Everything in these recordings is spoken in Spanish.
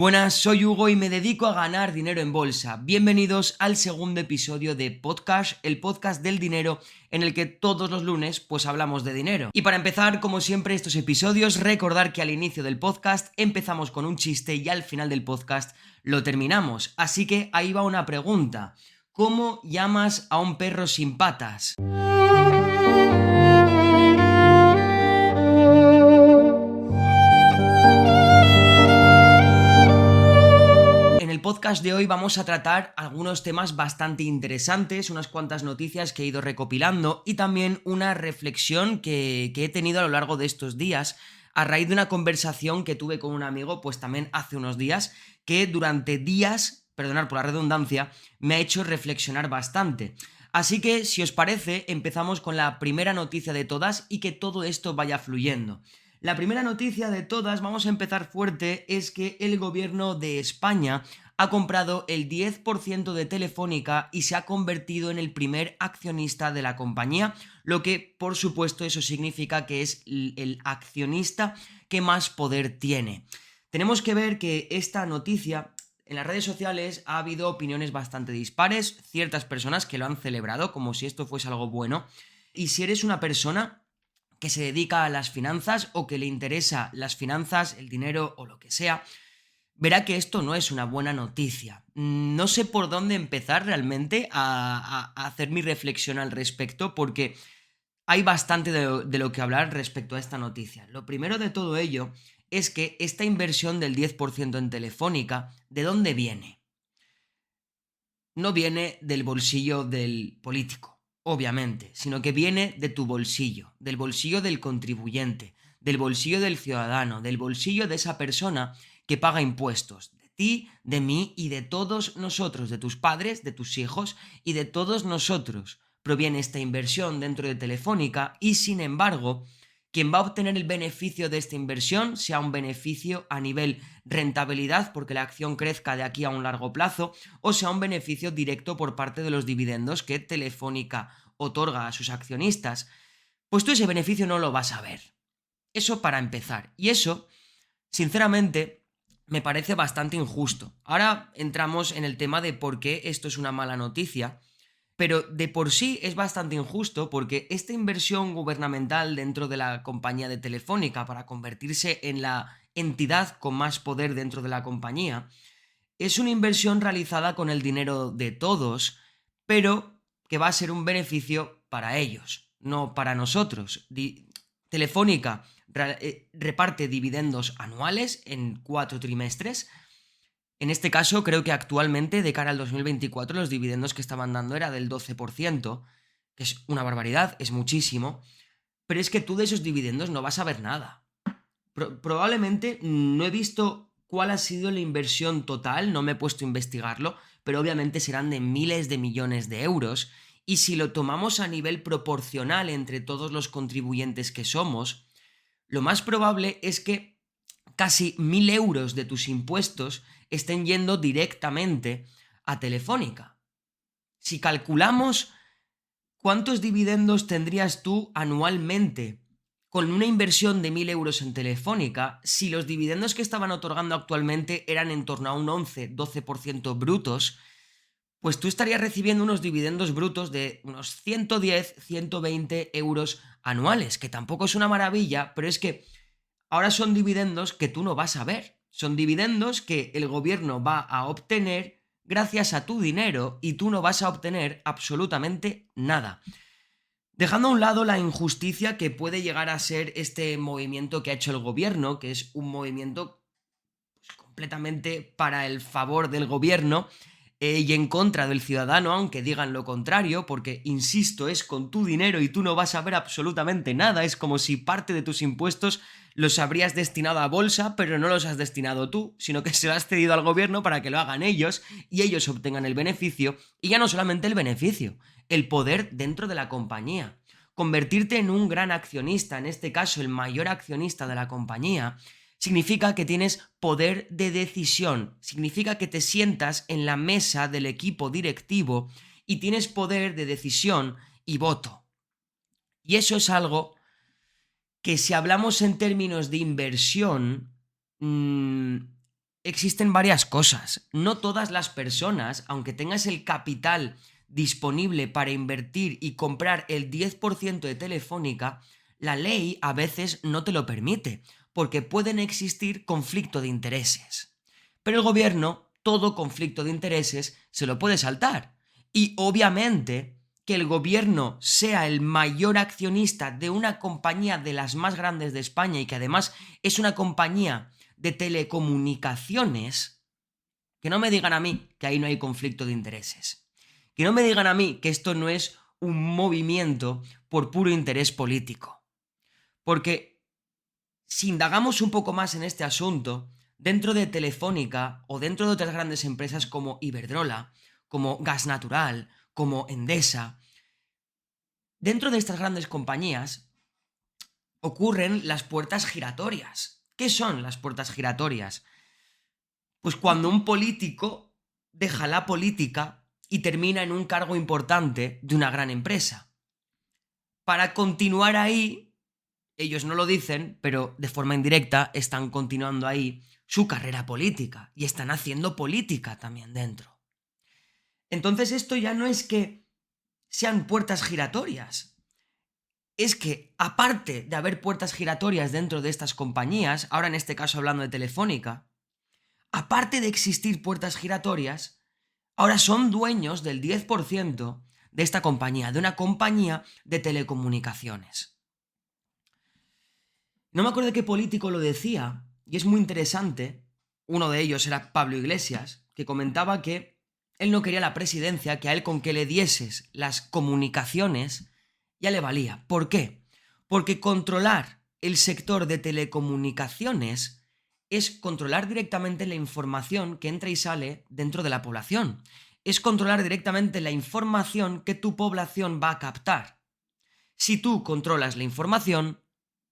Buenas, soy Hugo y me dedico a ganar dinero en bolsa. Bienvenidos al segundo episodio de Podcast, el podcast del dinero en el que todos los lunes pues hablamos de dinero. Y para empezar, como siempre, estos episodios, recordar que al inicio del podcast empezamos con un chiste y al final del podcast lo terminamos. Así que ahí va una pregunta. ¿Cómo llamas a un perro sin patas? En el podcast de hoy vamos a tratar algunos temas bastante interesantes, unas cuantas noticias que he ido recopilando y también una reflexión que he tenido a lo largo de estos días a raíz de una conversación que tuve con un amigo pues también hace unos días que durante días, perdonad por la redundancia, me ha hecho reflexionar bastante. Así que, si os parece, empezamos con la primera noticia de todas y que todo esto vaya fluyendo. La primera noticia de todas, vamos a empezar fuerte, es que el gobierno de España ha comprado el 10% de Telefónica y se ha convertido en el primer accionista de la compañía, lo que por supuesto eso significa que es el accionista que más poder tiene. Tenemos que ver que esta noticia en las redes sociales ha habido opiniones bastante dispares, ciertas personas que lo han celebrado como si esto fuese algo bueno, y si eres una persona que se dedica a las finanzas o que le interesa las finanzas, el dinero o lo que sea, verá que esto no es una buena noticia. No sé por dónde empezar realmente a hacer mi reflexión al respecto porque hay bastante de lo que hablar respecto a esta noticia. Lo primero de todo ello es que esta inversión del 10% en Telefónica, ¿de dónde viene? No viene del bolsillo del político, obviamente, sino que viene de tu bolsillo, del bolsillo del contribuyente, del bolsillo del ciudadano, del bolsillo de esa persona que paga impuestos, de ti, de mí y de todos nosotros, de tus padres, de tus hijos y de todos nosotros. Proviene esta inversión dentro de Telefónica y, sin embargo, quien va a obtener el beneficio de esta inversión, sea un beneficio a nivel rentabilidad porque la acción crezca de aquí a un largo plazo, o sea un beneficio directo por parte de los dividendos que Telefónica otorga a sus accionistas, pues tú ese beneficio no lo vas a ver. Eso para empezar. Y eso, sinceramente, me parece bastante injusto. Ahora entramos en el tema de por qué esto es una mala noticia. Pero de por sí es bastante injusto porque esta inversión gubernamental dentro de la compañía de Telefónica para convertirse en la entidad con más poder dentro de la compañía es una inversión realizada con el dinero de todos, pero que va a ser un beneficio para ellos, no para nosotros. Telefónica reparte dividendos anuales en 4 trimestres. En este caso, creo que actualmente, de cara al 2024, los dividendos que estaban dando era del 12%, que es una barbaridad, es muchísimo, pero es que tú de esos dividendos no vas a ver nada. Probablemente no he visto cuál ha sido la inversión total, no me he puesto a investigarlo, pero obviamente serán de miles de millones de euros, y si lo tomamos a nivel proporcional entre todos los contribuyentes que somos, lo más probable es que casi 1.000 euros de tus impuestos estén yendo directamente a Telefónica. Si calculamos cuántos dividendos tendrías tú anualmente con una inversión de 1.000 euros en Telefónica, si los dividendos que estaban otorgando actualmente eran en torno a un 11-12% brutos, pues tú estarías recibiendo unos dividendos brutos de unos 110-120 euros anuales, que tampoco es una maravilla, pero es que ahora son dividendos que tú no vas a ver. Son dividendos que el gobierno va a obtener gracias a tu dinero y tú no vas a obtener absolutamente nada. Dejando a un lado la injusticia que puede llegar a ser este movimiento que ha hecho el gobierno, que es un movimiento pues, completamente para el favor del gobierno y en contra del ciudadano, aunque digan lo contrario, porque, insisto, es con tu dinero y tú no vas a ver absolutamente nada. Es como si parte de tus impuestos los habrías destinado a bolsa, pero no los has destinado tú, sino que se lo has cedido al gobierno para que lo hagan ellos y ellos obtengan el beneficio, y ya no solamente el beneficio, el poder dentro de la compañía. Convertirte en un gran accionista, en este caso el mayor accionista de la compañía, significa que tienes poder de decisión, significa que te sientas en la mesa del equipo directivo y tienes poder de decisión y voto. Y eso es algo que, si hablamos en términos de inversión, existen varias cosas. No todas las personas, aunque tengas el capital disponible para invertir y comprar el 10% de Telefónica, la ley a veces no te lo permite, porque pueden existir conflictos de intereses. Pero el gobierno, todo conflicto de intereses, se lo puede saltar. Y obviamente, que el gobierno sea el mayor accionista de una compañía de las más grandes de España y que además es una compañía de telecomunicaciones, que no me digan a mí que ahí no hay conflicto de intereses. Que no me digan a mí que esto no es un movimiento por puro interés político. Porque si indagamos un poco más en este asunto, dentro de Telefónica o dentro de otras grandes empresas como Iberdrola, como Gas Natural, como Endesa, dentro de estas grandes compañías ocurren las puertas giratorias. ¿Qué son las puertas giratorias? Pues cuando un político deja la política y termina en un cargo importante de una gran empresa. Para continuar ahí, ellos no lo dicen, pero de forma indirecta están continuando ahí su carrera política y están haciendo política también dentro. Entonces esto ya no es que sean puertas giratorias, es que aparte de haber puertas giratorias dentro de estas compañías, ahora en este caso hablando de Telefónica, aparte de existir puertas giratorias, ahora son dueños del 10% de esta compañía, de una compañía de telecomunicaciones. No me acuerdo de qué político lo decía, y es muy interesante. Uno de ellos era Pablo Iglesias, que comentaba que él no quería la presidencia, que a él con que le dieses las comunicaciones ya le valía. ¿Por qué? Porque controlar el sector de telecomunicaciones es controlar directamente la información que entra y sale dentro de la población. Es controlar directamente la información que tu población va a captar. Si tú controlas la información,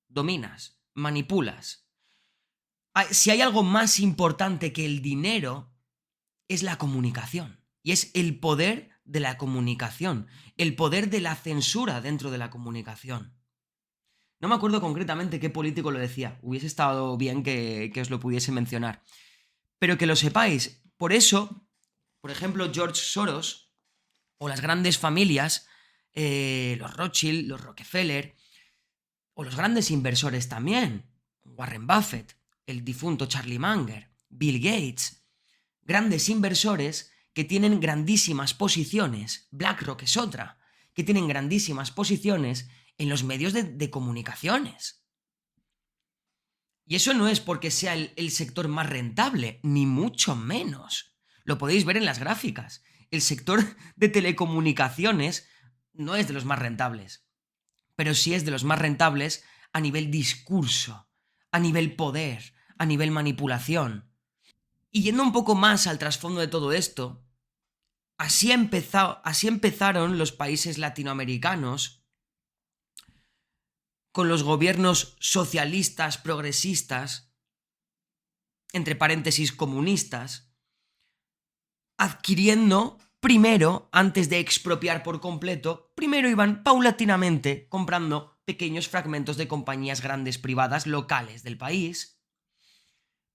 dominas, manipulas. Si hay algo más importante que el dinero, es la comunicación. Y es el poder de la comunicación, el poder de la censura dentro de la comunicación. No me acuerdo concretamente qué político lo decía. Hubiese estado bien que os lo pudiese mencionar. Pero que lo sepáis. Por eso, por ejemplo, George Soros o las grandes familias, los Rothschild, los Rockefeller, o los grandes inversores también, Warren Buffett, el difunto Charlie Munger, Bill Gates, grandes inversores que tienen grandísimas posiciones, BlackRock es otra, que tienen grandísimas posiciones en los medios de comunicaciones. Y eso no es porque sea el sector más rentable, ni mucho menos. Lo podéis ver en las gráficas. El sector de telecomunicaciones no es de los más rentables, pero sí es de los más rentables a nivel discurso, a nivel poder, a nivel manipulación. Y yendo un poco más al trasfondo de todo esto, así empezaron los países latinoamericanos con los gobiernos socialistas, progresistas, entre paréntesis comunistas, adquiriendo primero, antes de expropiar por completo, primero iban paulatinamente comprando pequeños fragmentos de compañías grandes privadas locales del país,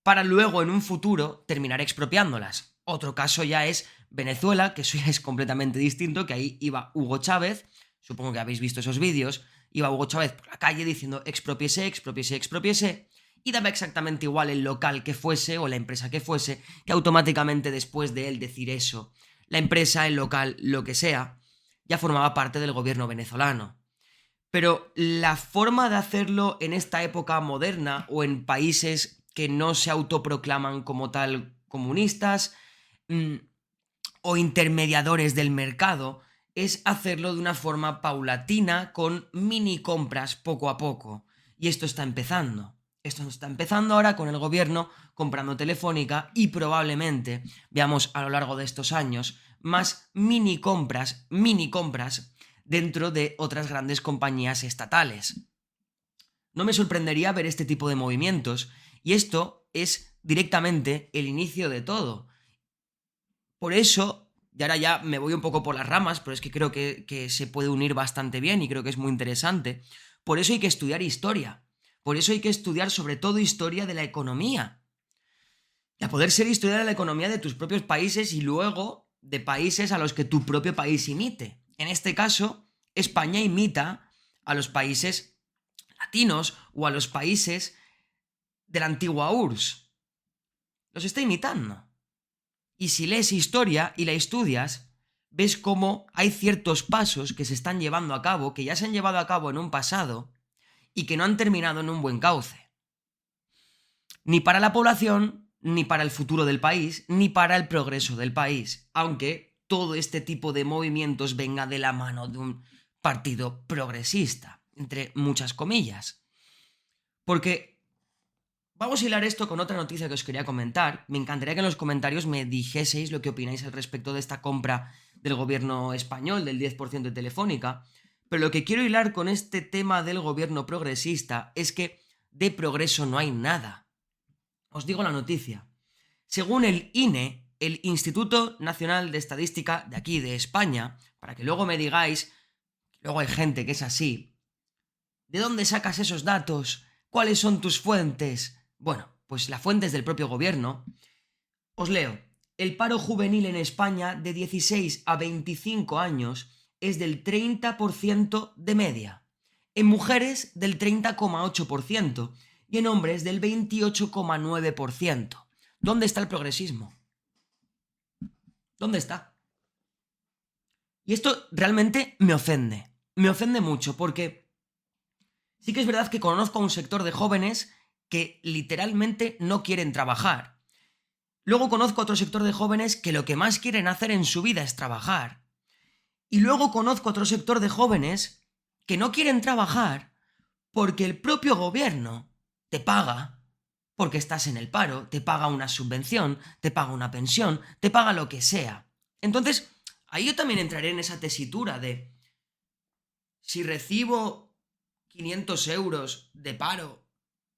para luego en un futuro terminar expropiándolas. Otro caso ya es Venezuela, que eso ya es completamente distinto, que ahí iba Hugo Chávez, supongo que habéis visto esos vídeos, iba Hugo Chávez por la calle diciendo expropiese, expropiese, expropiese, y daba exactamente igual el local que fuese o la empresa que fuese, que automáticamente después de él decir eso, la empresa, el local, lo que sea, ya formaba parte del gobierno venezolano. Pero la forma de hacerlo en esta época moderna o en países que no se autoproclaman como tal comunistas o intermediadores del mercado es hacerlo de una forma paulatina con mini compras poco a poco. Y esto está empezando. Esto está empezando ahora con el gobierno comprando Telefónica y probablemente veamos a lo largo de estos años más mini compras dentro de otras grandes compañías estatales. No me sorprendería ver este tipo de movimientos y esto es directamente el inicio de todo. Por eso, y ahora ya me voy un poco por las ramas, pero es que creo que se puede unir bastante bien y creo que es muy interesante. Por eso hay que estudiar historia. Por eso hay que estudiar sobre todo historia de la economía. y a poder ser historiador de la economía de tus propios países y luego de países a los que tu propio país imite. En este caso, España imita a los países latinos o a los países de la antigua URSS. Los está imitando. Y si lees historia y la estudias, ves cómo hay ciertos pasos que se están llevando a cabo, que ya se han llevado a cabo en un pasado y que no han terminado en un buen cauce. Ni para la población, ni para el futuro del país, ni para el progreso del país, aunque todo este tipo de movimientos venga de la mano de un partido progresista, entre muchas comillas. Porque vamos a hilar esto con otra noticia que os quería comentar. Me encantaría que en los comentarios me dijeseis lo que opináis al respecto de esta compra del gobierno español del 10% de Telefónica. Pero lo que quiero hilar con este tema del gobierno progresista es que de progreso no hay nada. Os digo la noticia. Según el INE, el Instituto Nacional de Estadística de aquí, de España, para que luego me digáis, luego hay gente que es así, ¿de dónde sacas esos datos? ¿Cuáles son tus fuentes? Bueno, pues la fuente es del propio gobierno. Os leo. El paro juvenil en España de 16 a 25 años es del 30% de media. En mujeres del 30,8% y en hombres del 28,9%. ¿Dónde está el progresismo? ¿Dónde está? Y esto realmente me ofende. Me ofende mucho porque sí que es verdad que conozco a un sector de jóvenes que literalmente no quieren trabajar. Luego conozco a otro sector de jóvenes que lo que más quieren hacer en su vida es trabajar. Y luego conozco a otro sector de jóvenes que no quieren trabajar porque el propio gobierno te paga porque estás en el paro, te paga una subvención, te paga una pensión, te paga lo que sea. Entonces, ahí yo también entraré en esa tesitura de si recibo 500 euros de paro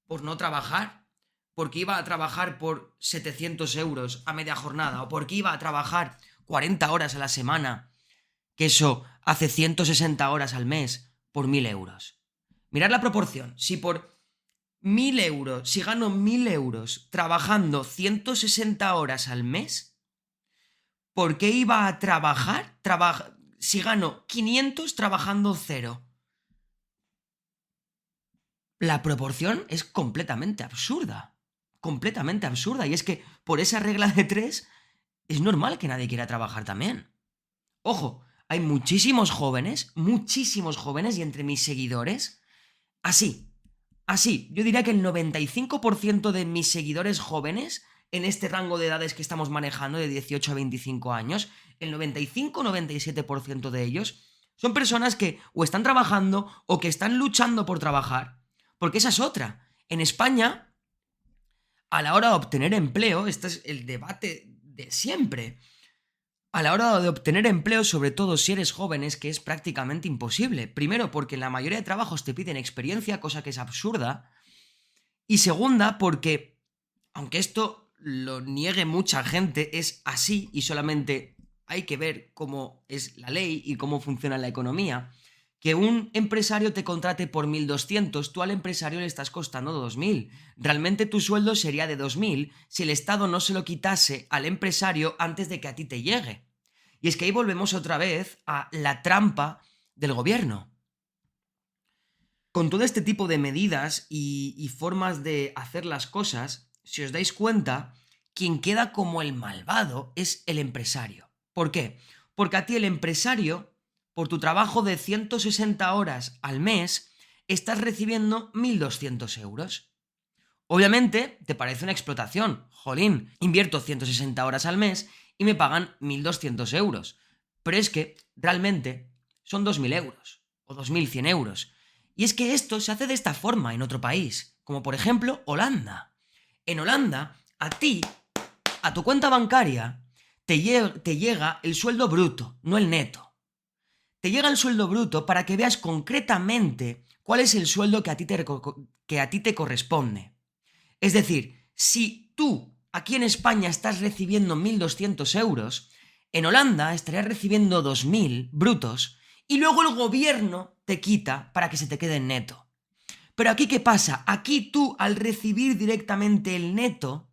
por no trabajar, porque iba a trabajar por 700 euros a media jornada, o porque iba a trabajar 40 horas a la semana, que eso hace 160 horas al mes por 1.000 euros. Mirad la proporción. Si por 1.000 euros, si gano 1.000 euros trabajando 160 horas al mes, ¿por qué iba a trabajar si gano 500 trabajando 0? La proporción es completamente absurda. Completamente absurda. Y es que por esa regla de 3 es normal que nadie quiera trabajar también. Ojo, hay muchísimos jóvenes y entre mis seguidores, así, yo diría que el 95% de mis seguidores jóvenes, en este rango de edades que estamos manejando, de 18 a 25 años, el 95-97% de ellos son personas que o están trabajando o que están luchando por trabajar. Porque esa es otra. En España, a la hora de obtener empleo, este es el debate de siempre. A la hora de obtener empleo, sobre todo si eres joven, es que es prácticamente imposible. Primero, porque en la mayoría de trabajos te piden experiencia, cosa que es absurda. Y segunda, porque, aunque esto lo niegue mucha gente, es así y solamente hay que ver cómo es la ley y cómo funciona la economía. Que un empresario te contrate por 1.200, tú al empresario le estás costando 2.000. Realmente tu sueldo sería de 2.000 si el Estado no se lo quitase al empresario antes de que a ti te llegue. Y es que ahí volvemos otra vez a la trampa del gobierno. Con todo este tipo de medidas y formas de hacer las cosas, si os dais cuenta, quien queda como el malvado es el empresario. ¿Por qué? Porque a ti el empresario, por tu trabajo de 160 horas al mes, estás recibiendo 1.200 euros. Obviamente, te parece una explotación. Jolín, invierto 160 horas al mes y me pagan 1.200 euros. Pero es que, realmente, son 2.000 euros o 2.100 euros. Y es que esto se hace de esta forma en otro país, como por ejemplo Holanda. En Holanda, a ti, a tu cuenta bancaria, te llega el sueldo bruto, no el neto. Te llega el sueldo bruto para que veas concretamente cuál es el sueldo que a ti te corresponde. Es decir, si tú aquí en España estás recibiendo 1.200 euros, en Holanda estarías recibiendo 2.000 brutos y luego el gobierno te quita para que se te quede en neto. Pero aquí, ¿qué pasa? Aquí tú, al recibir directamente el neto,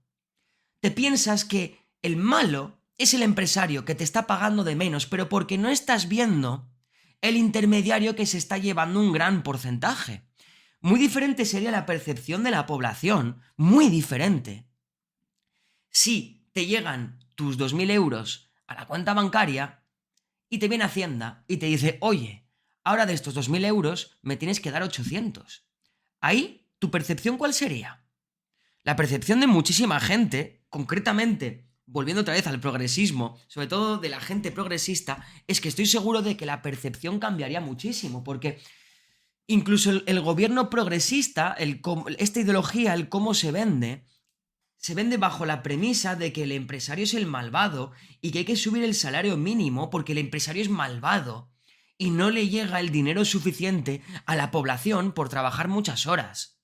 te piensas que el malo es el empresario que te está pagando de menos, pero porque no estás viendo el intermediario que se está llevando un gran porcentaje. Muy diferente sería la percepción de la población, muy diferente. Si te llegan tus 2.000 euros a la cuenta bancaria y te viene Hacienda y te dice, oye, ahora de estos 2.000 euros me tienes que dar 800. Ahí, ¿tu percepción cuál sería? La percepción de muchísima gente, concretamente, volviendo otra vez al progresismo, sobre todo de la gente progresista, es que estoy seguro de que la percepción cambiaría muchísimo, porque incluso el gobierno progresista, esta ideología, el cómo se vende bajo la premisa de que el empresario es el malvado y que hay que subir el salario mínimo porque el empresario es malvado y no le llega el dinero suficiente a la población por trabajar muchas horas.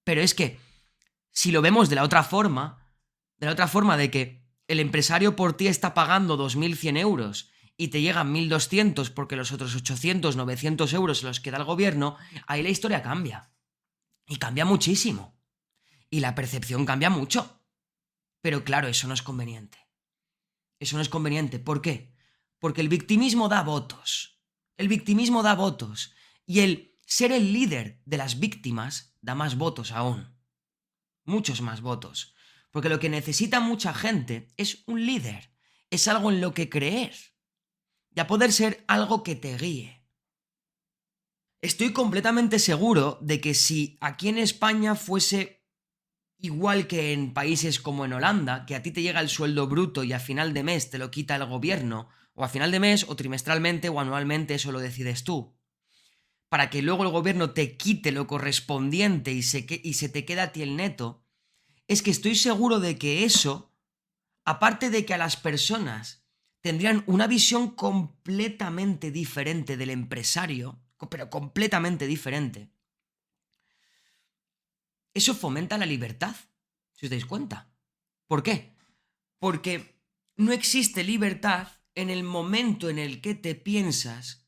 Pero es que, si lo vemos de la otra forma de que el empresario por ti está pagando 2.100 euros y te llegan 1.200 porque los otros 800, 900 euros se los queda el gobierno, ahí la historia cambia. Y cambia muchísimo. Y la percepción cambia mucho. Pero claro, eso no es conveniente. Eso no es conveniente. ¿Por qué? Porque el victimismo da votos. El victimismo da votos. Y el ser el líder de las víctimas da más votos aún. Muchos más votos. Porque lo que necesita mucha gente es un líder. Es algo en lo que creer. Y a poder ser algo que te guíe. Estoy completamente seguro de que si aquí en España fuese igual que en países como en Holanda, que a ti te llega el sueldo bruto y a final de mes te lo quita el gobierno, o a final de mes, o trimestralmente, o anualmente, eso lo decides tú, para que luego el gobierno te quite lo correspondiente y se te queda a ti el neto, es que estoy seguro de que eso, aparte de que a las personas tendrían una visión completamente diferente del empresario, pero completamente diferente, eso fomenta la libertad, si os dais cuenta. ¿Por qué? Porque no existe libertad en el momento en el que te piensas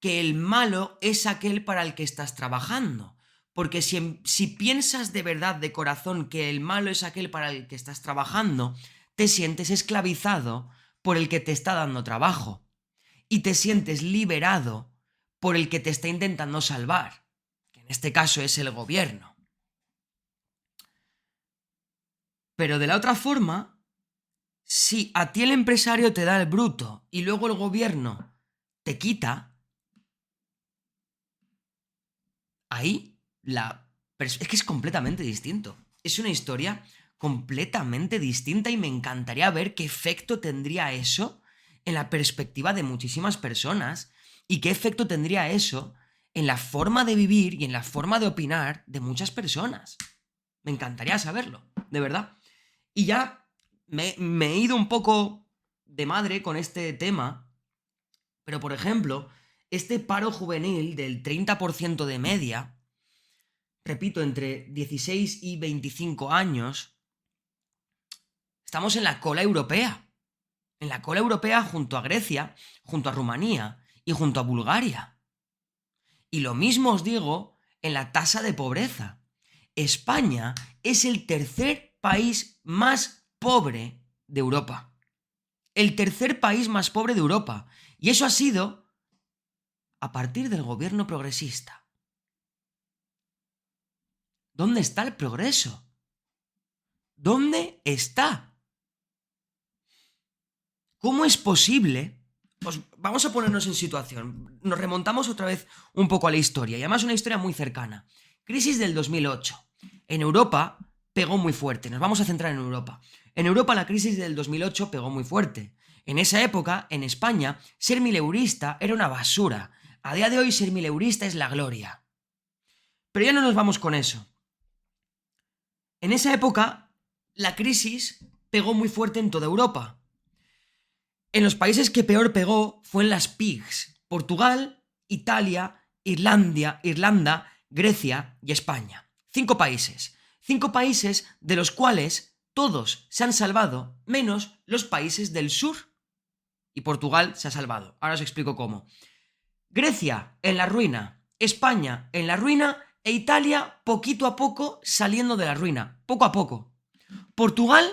que el malo es aquel para el que estás trabajando. Porque si piensas de verdad, de corazón, que el malo es aquel para el que estás trabajando, te sientes esclavizado por el que te está dando trabajo. Y te sientes liberado por el que te está intentando salvar, que en este caso es el gobierno. Pero de la otra forma, si a ti el empresario te da el bruto y luego el gobierno te quita, ahí es que es completamente distinto. Es una historia completamente distinta y me encantaría ver qué efecto tendría eso en la perspectiva de muchísimas personas y qué efecto tendría eso en la forma de vivir y en la forma de opinar de muchas personas. Me encantaría saberlo, de verdad. Y ya me he ido un poco de madre con este tema, pero por ejemplo, este paro juvenil del 30% de media, repito, entre 16 y 25 años, estamos en la cola europea. En la cola europea junto a Grecia, junto a Rumanía y junto a Bulgaria. Y lo mismo os digo en la tasa de pobreza. España es el tercer país más pobre de Europa. El tercer país más pobre de Europa. Y eso ha sido a partir del gobierno progresista. ¿Dónde está el progreso? ¿Dónde está? ¿Cómo es posible? Pues vamos a ponernos en situación. Nos remontamos otra vez un poco a la historia, y además una historia muy cercana. Crisis del 2008. En Europa pegó muy fuerte. Nos vamos a centrar en Europa. En Europa la crisis del 2008 pegó muy fuerte. En esa época, en España, ser mileurista era una basura. A día de hoy ser mileurista es la gloria. Pero ya no nos vamos con eso. En esa época, la crisis pegó muy fuerte en toda Europa. En los países que peor pegó fue en las PIGs: Portugal, Italia, Irlanda, Grecia y España. 5 países. 5 países de los cuales todos se han salvado, menos los países del sur. Y Portugal se ha salvado. Ahora os explico cómo. Grecia en la ruina, España en la ruina e Italia poquito a poco saliendo de la ruina, poco a poco. Portugal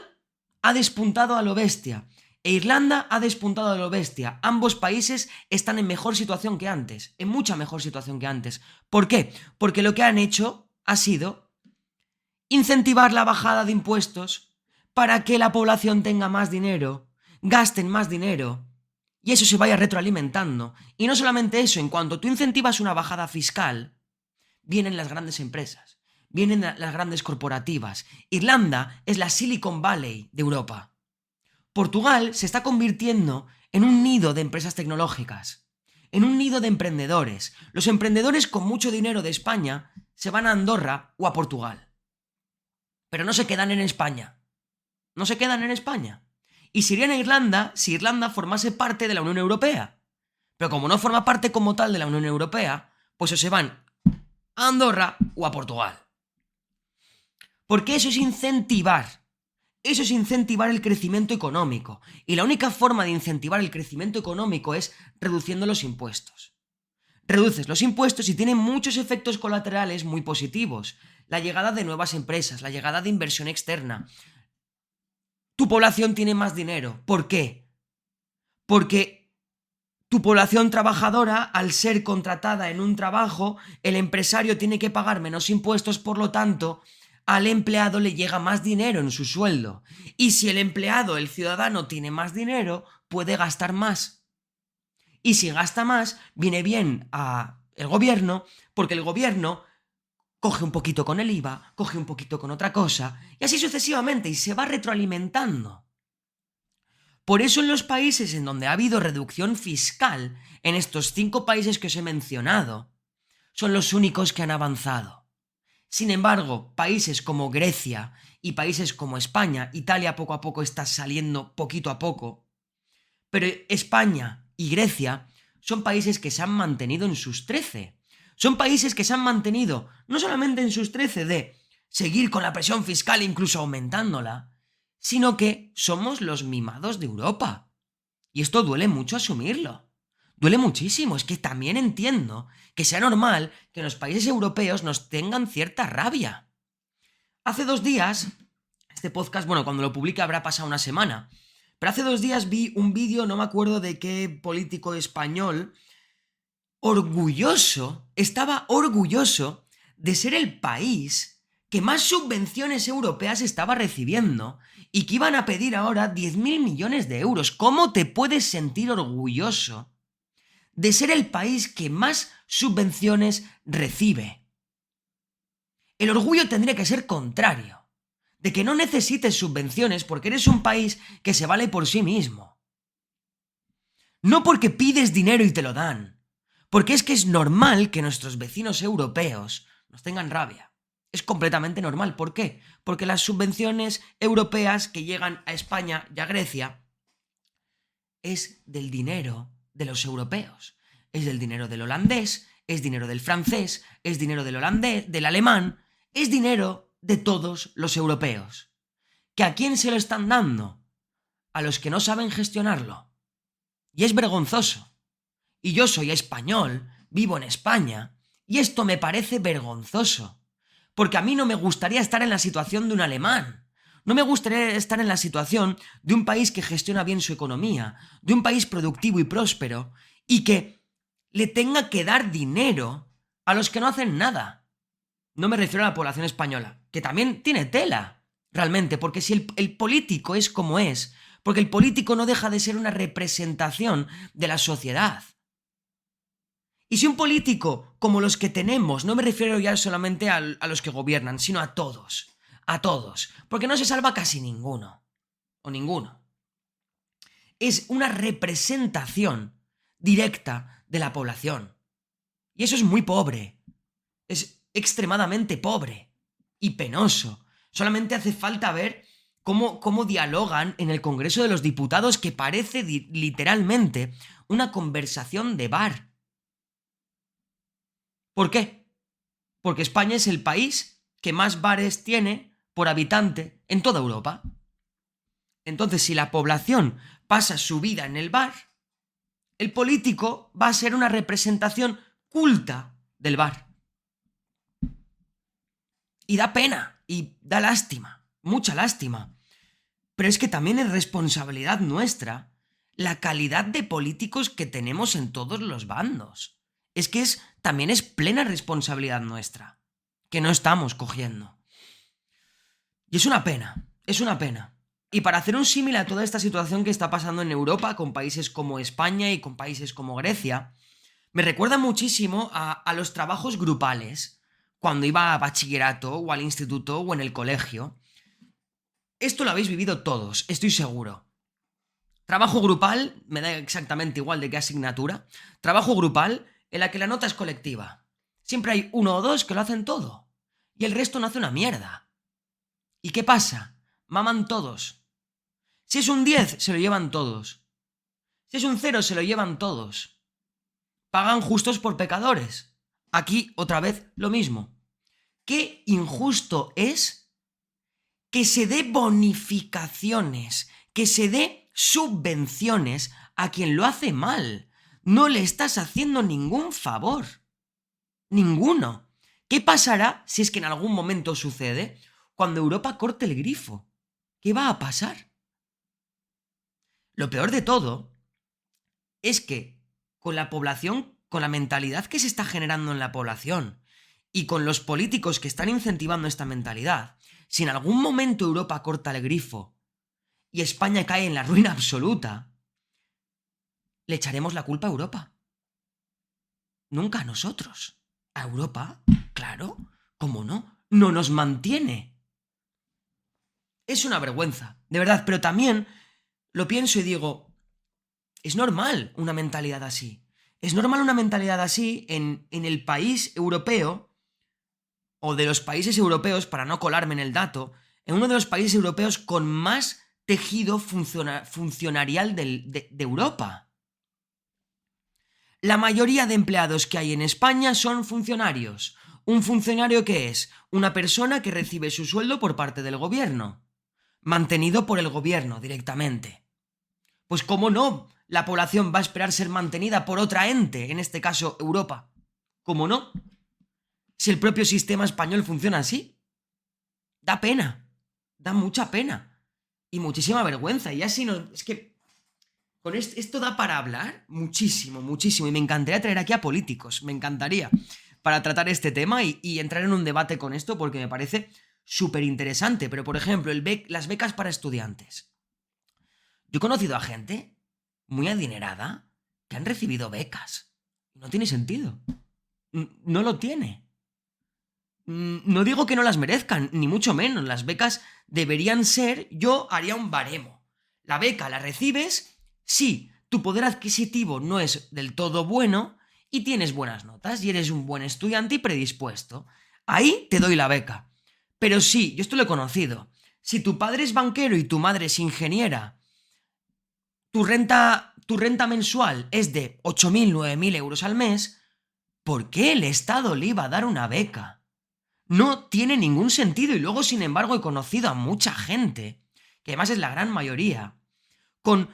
ha despuntado a lo bestia e Irlanda ha despuntado a lo bestia. Ambos países están en mejor situación que antes, en mucha mejor situación que antes. ¿Por qué? Porque lo que han hecho ha sido incentivar la bajada de impuestos para que la población tenga más dinero, gasten más dinero y eso se vaya retroalimentando. Y no solamente eso, en cuanto tú incentivas una bajada fiscal, vienen las grandes empresas, vienen las grandes corporativas. Irlanda es la Silicon Valley de Europa. Portugal se está convirtiendo en un nido de empresas tecnológicas, en un nido de emprendedores. Los emprendedores con mucho dinero de España se van a Andorra o a Portugal. Pero no se quedan en España. No se quedan en España. Y se irían a Irlanda si Irlanda formase parte de la Unión Europea. Pero como no forma parte como tal de la Unión Europea, pues o se van a Andorra o a Portugal. Porque eso es incentivar. Eso es incentivar el crecimiento económico. Y la única forma de incentivar el crecimiento económico es reduciendo los impuestos. Reduces los impuestos y tiene muchos efectos colaterales muy positivos. La llegada de nuevas empresas, la llegada de inversión externa. Tu población tiene más dinero. ¿Por qué? Porque tu población trabajadora, al ser contratada en un trabajo, el empresario tiene que pagar menos impuestos, por lo tanto, al empleado le llega más dinero en su sueldo. Y si el empleado, el ciudadano, tiene más dinero, puede gastar más. Y si gasta más, viene bien a el gobierno, porque el gobierno coge un poquito con el IVA, coge un poquito con otra cosa, y así sucesivamente, y se va retroalimentando. Por eso en los países en donde ha habido reducción fiscal, en estos 5 países que os he mencionado, son los únicos que han avanzado. Sin embargo, países como Grecia y países como España, Italia poco a poco está saliendo poquito a poco, pero España y Grecia son países que se han mantenido en sus 13. Son países que se han mantenido no solamente en sus 13 de seguir con la presión fiscal incluso aumentándola, sino que somos los mimados de Europa. Y esto duele mucho asumirlo. Duele muchísimo. Es que también entiendo que sea normal que en los países europeos nos tengan cierta rabia. Hace 2 días, este podcast, bueno, cuando lo publique habrá pasado una semana, pero hace 2 días vi un vídeo, no me acuerdo de qué político español, estaba orgulloso de ser el país que más subvenciones europeas estaba recibiendo y que iban a pedir ahora 10.000 millones de euros. ¿Cómo te puedes sentir orgulloso de ser el país que más subvenciones recibe? El orgullo tendría que ser contrario, de que no necesites subvenciones porque eres un país que se vale por sí mismo. No porque pides dinero y te lo dan, porque es que es normal que nuestros vecinos europeos nos tengan rabia. Es completamente normal. ¿Por qué? Porque las subvenciones europeas que llegan a España y a Grecia es del dinero de los europeos. Es del dinero del holandés, es dinero del francés, es dinero del holandés, del alemán, es dinero de todos los europeos. ¿Que a quién se lo están dando? A los que no saben gestionarlo. Y es vergonzoso. Y yo soy español, vivo en España, y esto me parece vergonzoso. Porque a mí no me gustaría estar en la situación de un alemán. No me gustaría estar en la situación de un país que gestiona bien su economía, de un país productivo y próspero, y que le tenga que dar dinero a los que no hacen nada. No me refiero a la población española, que también tiene tela, realmente, porque si el político es como es, porque el político no deja de ser una representación de la sociedad. Y si un político como los que tenemos, no me refiero ya solamente a los que gobiernan, sino a todos, porque no se salva casi ninguno, o ninguno. Es una representación directa de la población. Y eso es muy pobre, es extremadamente pobre y penoso. Solamente hace falta ver cómo dialogan en el Congreso de los Diputados, que parece literalmente una conversación de bar. ¿Por qué? Porque España es el país que más bares tiene por habitante en toda Europa. Entonces, si la población pasa su vida en el bar, el político va a ser una representación culta del bar. Y da pena, y da lástima, mucha lástima. Pero es que también es responsabilidad nuestra la calidad de políticos que tenemos en todos los bandos. Es que también es plena responsabilidad nuestra, que no estamos cogiendo. Y es una pena, es una pena. Y para hacer un símil a toda esta situación que está pasando en Europa, con países como España y con países como Grecia, me recuerda muchísimo a los trabajos grupales, cuando iba a bachillerato o al instituto o en el colegio. Esto lo habéis vivido todos, estoy seguro. Trabajo grupal, me da exactamente igual de qué asignatura. Trabajo grupal en la que la nota es colectiva. Siempre hay uno o dos que lo hacen todo. Y el resto no hace una mierda. ¿Y qué pasa? Maman todos. Si es un 10, se lo llevan todos. Si es un 0, se lo llevan todos. Pagan justos por pecadores. Aquí, otra vez, lo mismo. Qué injusto es que se dé bonificaciones, que se dé subvenciones a quien lo hace mal. No le estás haciendo ningún favor. Ninguno. ¿Qué pasará si es que en algún momento sucede cuando Europa corte el grifo? ¿Qué va a pasar? Lo peor de todo es que con la población, con la mentalidad que se está generando en la población y con los políticos que están incentivando esta mentalidad, si en algún momento Europa corta el grifo y España cae en la ruina absoluta, le echaremos la culpa a Europa. Nunca a nosotros. A Europa, claro, ¿cómo no? No nos mantiene. Es una vergüenza, de verdad, pero también lo pienso y digo, es normal una mentalidad así. Es normal una mentalidad así en el país europeo, o de los países europeos, para no colarme en el dato, en uno de los países europeos con más tejido funcionarial de Europa. La mayoría de empleados que hay en España son funcionarios. ¿Un funcionario qué es? Una persona que recibe su sueldo por parte del gobierno, mantenido por el gobierno directamente. Pues cómo no, la población va a esperar ser mantenida por otra ente, en este caso Europa. ¿Cómo no? Si el propio sistema español funciona así. Da pena, da mucha pena y muchísima vergüenza. Y así no, es que con esto da para hablar muchísimo, muchísimo. Y me encantaría traer aquí a políticos, me encantaría, para tratar este tema y entrar en un debate con esto porque me parece súper interesante. Pero, por ejemplo, las becas para estudiantes. Yo he conocido a gente muy adinerada que han recibido becas. No tiene sentido. No lo tiene. No digo que no las merezcan, ni mucho menos. Las becas deberían ser, yo haría un baremo. La beca la recibes si tu poder adquisitivo no es del todo bueno y tienes buenas notas y eres un buen estudiante y predispuesto. Ahí te doy la beca. Pero sí, yo esto lo he conocido. Si tu padre es banquero y tu madre es ingeniera, tu renta mensual es de 8.000, 9.000 euros al mes, ¿por qué el Estado le iba a dar una beca? No tiene ningún sentido y luego, sin embargo, he conocido a mucha gente, que además es la gran mayoría, con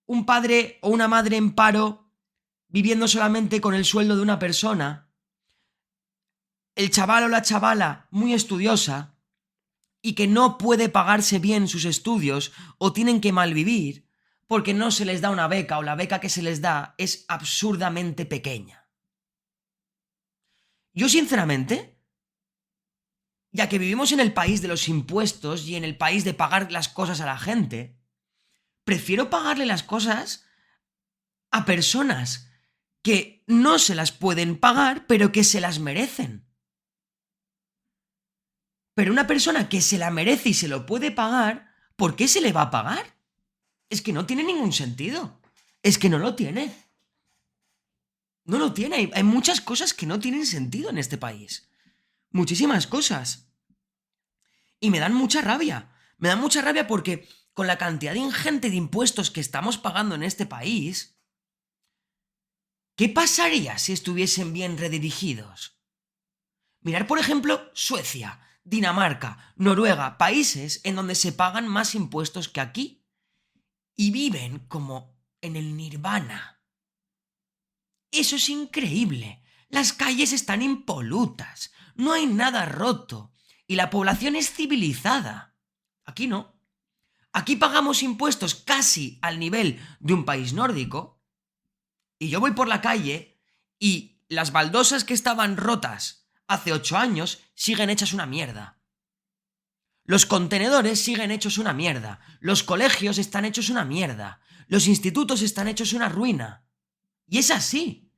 un padre o una madre en paro, viviendo solamente con el sueldo de una persona, el chaval o la chavala muy estudiosa y que no puede pagarse bien sus estudios o tienen que malvivir porque no se les da una beca o la beca que se les da es absurdamente pequeña. Yo, sinceramente, ya que vivimos en el país de los impuestos y en el país de pagar las cosas a la gente, prefiero pagarle las cosas a personas que no se las pueden pagar, pero que se las merecen. Pero una persona que se la merece y se lo puede pagar, ¿por qué se le va a pagar? Es que no tiene ningún sentido. Es que no lo tiene. No lo tiene. Hay muchas cosas que no tienen sentido en este país. Muchísimas cosas. Y me dan mucha rabia. Me dan mucha rabia porque con la cantidad ingente de impuestos que estamos pagando en este país, ¿qué pasaría si estuviesen bien redirigidos? Mirar, por ejemplo, Suecia, Dinamarca, Noruega, países en donde se pagan más impuestos que aquí y viven como en el nirvana. Eso es increíble. Las calles están impolutas, no hay nada roto y la población es civilizada. Aquí no. Aquí pagamos impuestos casi al nivel de un país nórdico y yo voy por la calle y las baldosas que estaban rotas hace 8 años siguen hechas una mierda. Los contenedores siguen hechos una mierda. Los colegios están hechos una mierda. Los institutos están hechos una ruina. Y es así.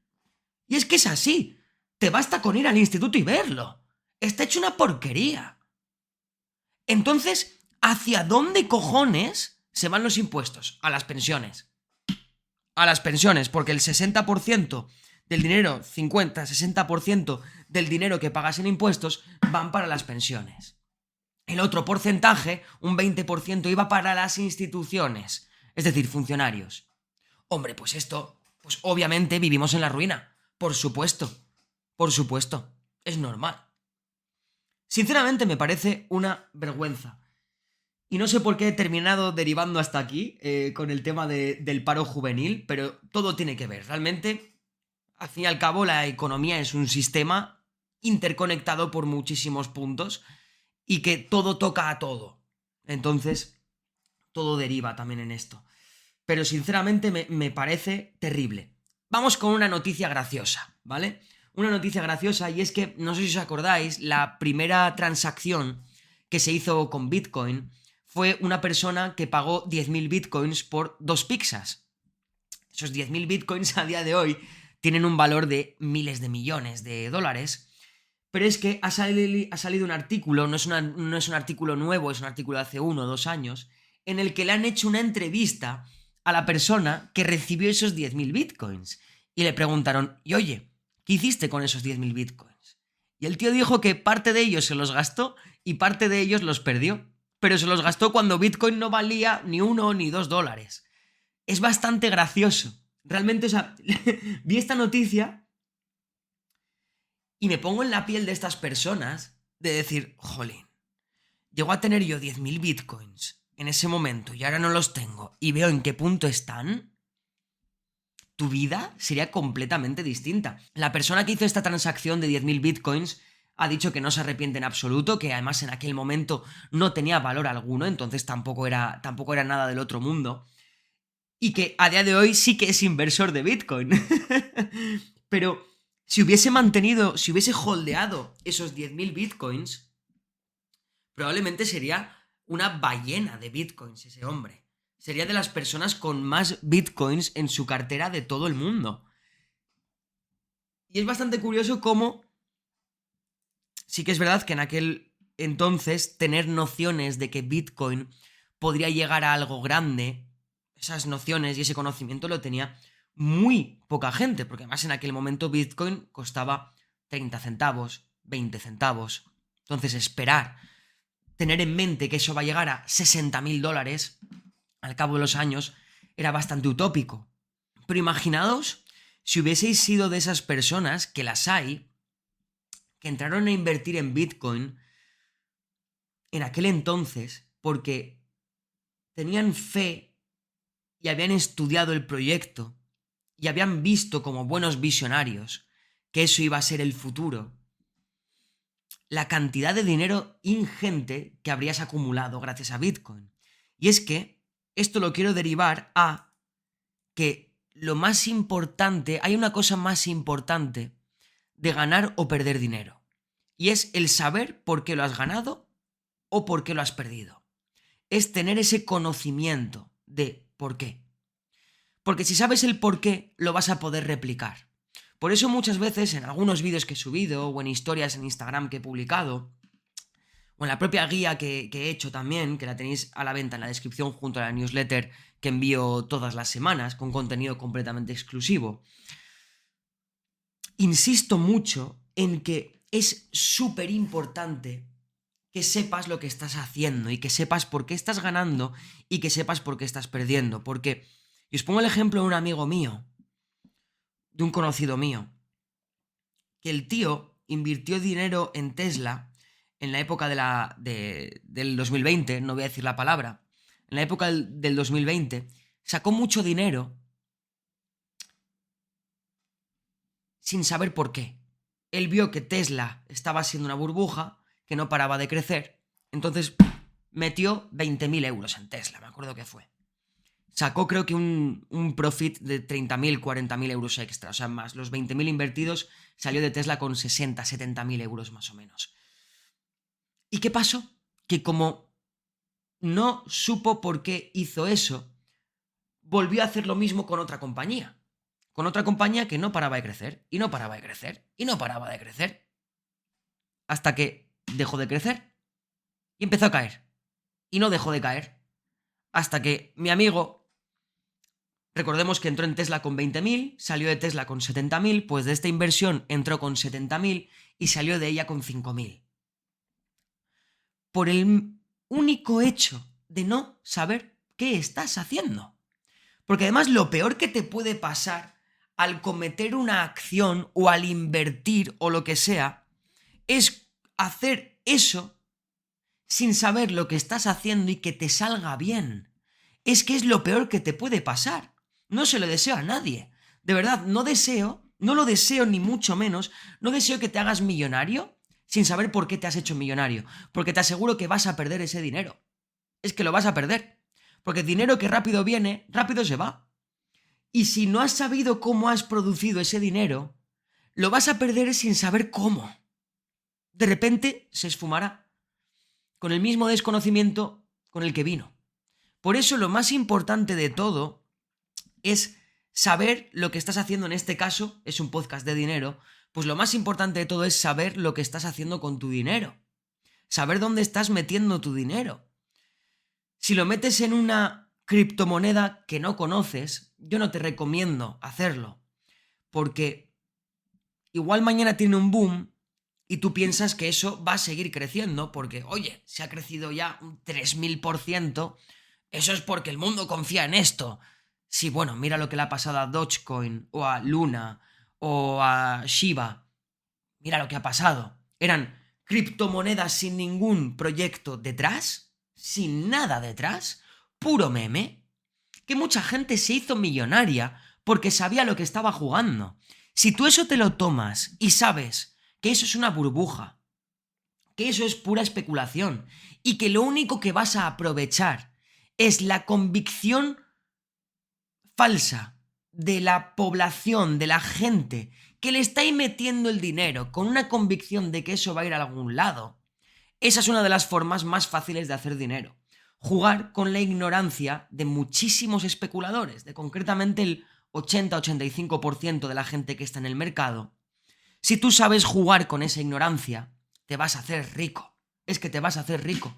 Y es que es así. Te basta con ir al instituto y verlo. Está hecho una porquería. Entonces, ¿hacia dónde cojones se van los impuestos? A las pensiones. A las pensiones, porque el 60% del dinero, 50-60% del dinero que pagas en impuestos van para las pensiones. El otro porcentaje, un 20%, iba para las instituciones, es decir, funcionarios. Hombre, pues esto, pues obviamente vivimos en la ruina. Por supuesto, es normal. Sinceramente me parece una vergüenza. Y no sé por qué he terminado derivando hasta aquí con el tema del paro juvenil, pero todo tiene que ver. Realmente, al fin y al cabo, la economía es un sistema interconectado por muchísimos puntos y que todo toca a todo. Entonces, todo deriva también en esto. Pero sinceramente me parece terrible. Vamos con una noticia graciosa, ¿vale? Una noticia graciosa, y es que, no sé si os acordáis, la primera transacción que se hizo con Bitcoin fue una persona que pagó 10.000 Bitcoins por 2 pizzas. Esos 10.000 Bitcoins a día de hoy tienen un valor de miles de millones de dólares. Pero es que ha salido un artículo, no es un artículo nuevo, es un artículo de hace 1 o 2 años, en el que le han hecho una entrevista a la persona que recibió esos 10.000 bitcoins. Y le preguntaron, y oye, ¿qué hiciste con esos 10.000 bitcoins? Y el tío dijo que parte de ellos se los gastó y parte de ellos los perdió. Pero se los gastó cuando Bitcoin no valía ni 1 ni 2 dólares. Es bastante gracioso. Realmente, o sea, vi esta noticia y me pongo en la piel de estas personas de decir, jolín, llego a tener yo 10.000 bitcoins en ese momento y ahora no los tengo y veo en qué punto están, tu vida sería completamente distinta. La persona que hizo esta transacción de 10.000 bitcoins ha dicho que no se arrepiente en absoluto, que además en aquel momento no tenía valor alguno, entonces tampoco era nada del otro mundo, y que a día de hoy sí que es inversor de Bitcoin. Pero si hubiese holdeado esos 10.000 bitcoins, probablemente sería una ballena de bitcoins ese hombre. Sería de las personas con más bitcoins en su cartera de todo el mundo. Y es bastante curioso cómo sí que es verdad que en aquel entonces tener nociones de que Bitcoin podría llegar a algo grande, esas nociones y ese conocimiento lo tenía muy poca gente, porque además en aquel momento Bitcoin costaba 30 centavos, 20 centavos. Entonces esperar, tener en mente que eso va a llegar a 60.000 dólares al cabo de los años era bastante utópico. Pero imaginaos si hubieseis sido de esas personas, que las hay, que entraron a invertir en Bitcoin en aquel entonces porque tenían fe y habían estudiado el proyecto y habían visto como buenos visionarios que eso iba a ser el futuro. La cantidad de dinero ingente que habrías acumulado gracias a Bitcoin. Y es que esto lo quiero derivar a que lo más importante, hay una cosa más importante de ganar o perder dinero. Y es el saber por qué lo has ganado o por qué lo has perdido. Es tener ese conocimiento de por qué. Porque si sabes el por qué, lo vas a poder replicar. Por eso muchas veces en algunos vídeos que he subido o en historias en Instagram que he publicado o en la propia guía que he hecho también, que la tenéis a la venta en la descripción junto a la newsletter que envío todas las semanas con contenido completamente exclusivo, insisto mucho en que es súper importante que sepas lo que estás haciendo y que sepas por qué estás ganando y que sepas por qué estás perdiendo. Porque, y os pongo el ejemplo de un amigo mío, de un conocido mío, que el tío invirtió dinero en Tesla en la época del 2020, no voy a decir la palabra, en la época del 2020, sacó mucho dinero sin saber por qué. él vio que Tesla estaba siendo una burbuja, que no paraba de crecer, entonces metió 20.000 euros en Tesla, me acuerdo que fue. Sacó creo que un profit de 30.000, 40.000 euros extra, o sea, más los 20.000 invertidos, salió de Tesla con 60, 70.000 euros más o menos. ¿Y qué pasó? Que como no supo por qué hizo eso, volvió a hacer lo mismo con otra compañía. Con otra compañía que no paraba de crecer, y no paraba de crecer, y no paraba de crecer. Hasta que dejó de crecer y empezó a caer. Y no dejó de caer. Hasta que mi amigo, recordemos que entró en Tesla con 20.000, salió de Tesla con 70.000, pues de esta inversión entró con 70.000 y salió de ella con 5.000. Por el único hecho de no saber qué estás haciendo. Porque además lo peor que te puede pasar al cometer una acción o al invertir o lo que sea es hacer eso sin saber lo que estás haciendo y que te salga bien. Es que es lo peor que te puede pasar. No se lo deseo a nadie. De verdad, no lo deseo ni mucho menos, no deseo que te hagas millonario sin saber por qué te has hecho millonario. Porque te aseguro que vas a perder ese dinero. Es que lo vas a perder. Porque el dinero que rápido viene, rápido se va. Y si no has sabido cómo has producido ese dinero, lo vas a perder sin saber cómo. De repente se esfumará, con el mismo desconocimiento con el que vino. Por eso lo más importante de todo es saber lo que estás haciendo. En este caso, es un podcast de dinero, pues lo más importante de todo es saber lo que estás haciendo con tu dinero. Saber dónde estás metiendo tu dinero. Si lo metes en una criptomoneda que no conoces, yo no te recomiendo hacerlo. Porque igual mañana tiene un boom y tú piensas que eso va a seguir creciendo porque, oye, se ha crecido ya un 3000%, eso es porque el mundo confía en esto. Sí, bueno, mira lo que le ha pasado a Dogecoin o a Luna o a Shiba. Mira lo que ha pasado. Eran criptomonedas sin ningún proyecto detrás, sin nada detrás, puro meme, que mucha gente se hizo millonaria porque sabía lo que estaba jugando. Si tú eso te lo tomas y sabes que eso es una burbuja, que eso es pura especulación y que lo único que vas a aprovechar es la convicción falsa de la población, de la gente que le está ahí metiendo el dinero con una convicción de que eso va a ir a algún lado, esa es una de las formas más fáciles de hacer dinero. Jugar con la ignorancia de muchísimos especuladores, de concretamente el 80-85% de la gente que está en el mercado. Si tú sabes jugar con esa ignorancia, te vas a hacer rico. Es que te vas a hacer rico.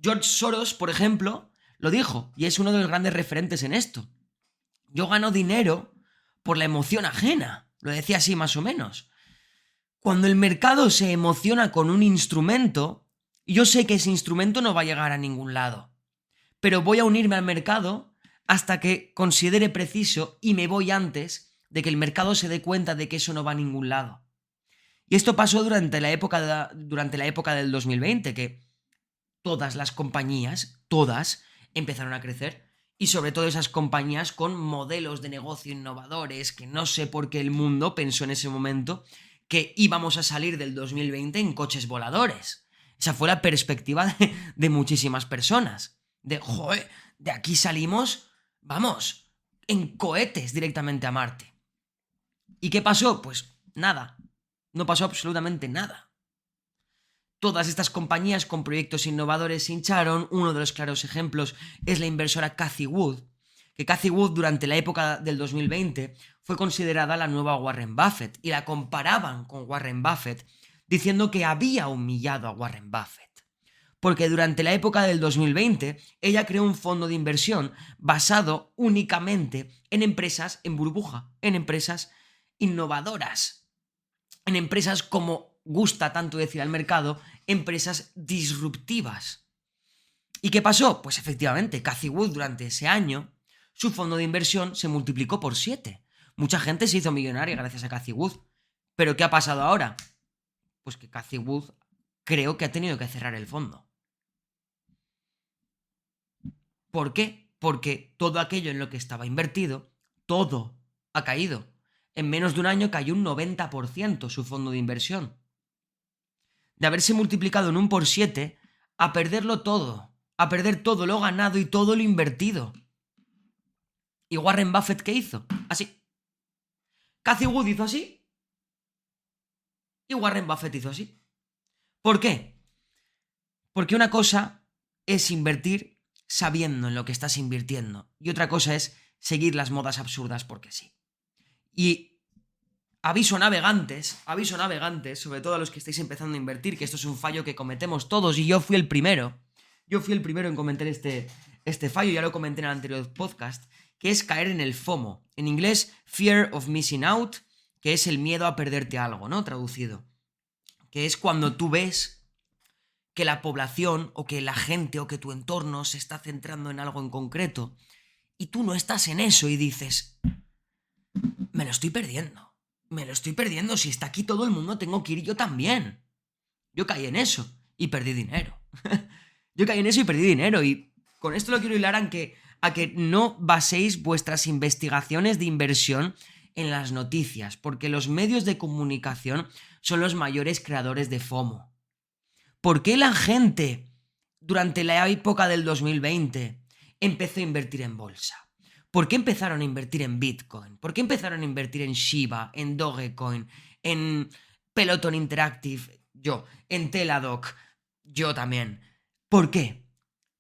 George Soros, por ejemplo, lo dijo, y es uno de los grandes referentes en esto. Yo gano dinero por la emoción ajena. Lo decía así más o menos. Cuando el mercado se emociona con un instrumento, yo sé que ese instrumento no va a llegar a ningún lado. Pero voy a unirme al mercado hasta que considere preciso y me voy antes de que el mercado se dé cuenta de que eso no va a ningún lado. Y esto pasó durante la época del 2020, que todas las compañías, todas, empezaron a crecer. Y sobre todo esas compañías con modelos de negocio innovadores, que no sé por qué el mundo pensó en ese momento que íbamos a salir del 2020 en coches voladores. Esa fue la perspectiva de muchísimas personas. De, joder, de aquí salimos, vamos, en cohetes directamente a Marte. ¿Y qué pasó? Pues nada, no pasó absolutamente nada. Todas estas compañías con proyectos innovadores se hincharon. Uno de los claros ejemplos es la inversora Cathie Wood, que Cathie Wood durante la época del 2020 fue considerada la nueva Warren Buffett y la comparaban con Warren Buffett diciendo que había humillado a Warren Buffett. Porque durante la época del 2020 ella creó un fondo de inversión basado únicamente en empresas en burbuja, en empresas innovadoras, en empresas como gusta tanto decir al mercado, empresas disruptivas. ¿Y qué pasó? Pues efectivamente, Cathie Wood durante ese año, su fondo de inversión se multiplicó por 7. Mucha gente se hizo millonaria gracias a Cathie Wood. ¿Pero qué ha pasado ahora? Pues que Cathie Wood creo que ha tenido que cerrar el fondo. ¿Por qué? Porque todo aquello en lo que estaba invertido, todo ha caído. En menos de un año cayó un 90% su fondo de inversión. De haberse multiplicado en 1 por 7 a perderlo todo, a perder todo lo ganado y todo lo invertido. ¿Y Warren Buffett qué hizo? Así. Cathy Wood hizo así y Warren Buffett hizo así. ¿Por qué? Porque una cosa es invertir sabiendo en lo que estás invirtiendo y otra cosa es seguir las modas absurdas porque sí. Y aviso navegantes, sobre todo a los que estáis empezando a invertir, que esto es un fallo que cometemos todos y yo fui el primero. Yo fui el primero en cometer este fallo, ya lo comenté en el anterior podcast, que es caer en el FOMO. En inglés, Fear of Missing Out, que es el miedo a perderte algo, ¿no? Traducido. Que es cuando tú ves que la población o que la gente o que tu entorno se está centrando en algo en concreto y tú no estás en eso y dices, me lo estoy perdiendo, si está aquí todo el mundo tengo que ir yo también. Yo caí en eso y perdí dinero. Y con esto lo quiero hilar a que no baséis vuestras investigaciones de inversión en las noticias, porque los medios de comunicación son los mayores creadores de FOMO. ¿Por qué la gente durante la época del 2020 empezó a invertir en bolsa? ¿Por qué empezaron a invertir en Bitcoin? ¿Por qué empezaron a invertir en Shiba, en Dogecoin, en Peloton Interactive? Yo, en Teladoc, yo también. ¿Por qué?